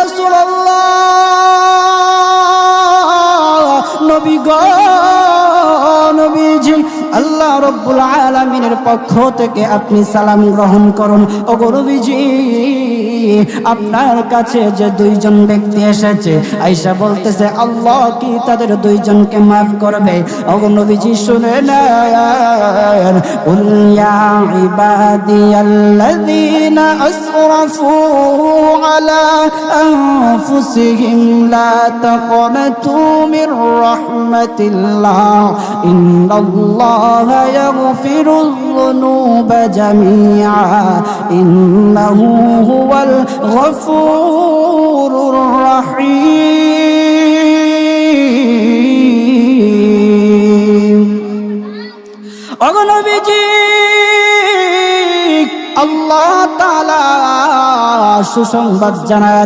রাসূলুল্লাহ, নবী গো, নবীজি, আল্লাহ রাব্বুল আলামিনের পক্ষ থেকে আপনি সালাম গ্রহণ করুন। ওগো নবীজি, আপনার কাছে যে দুইজন ব্যক্তি এসেছে, আয়েশা বলতেছে আল্লাহ কি তাদের দুইজনকে মাফ করবে? ওগো নবীজি শুনে নেন, কুল ইয়া ইবাদিয়াল্লাযীনা আসরাফু আলা আনফুসিহিম লা তাকনাতু মির রাহমাতিল্লাহ ইন্নাল্লাহা ইয়াগফিরুয যুনুবা জামিআ ইন্নাহু হুয়াল গফুরুর রহিম। ওগো নবীজি, আল্লাহ তাআলা সুসংবাদ জানায়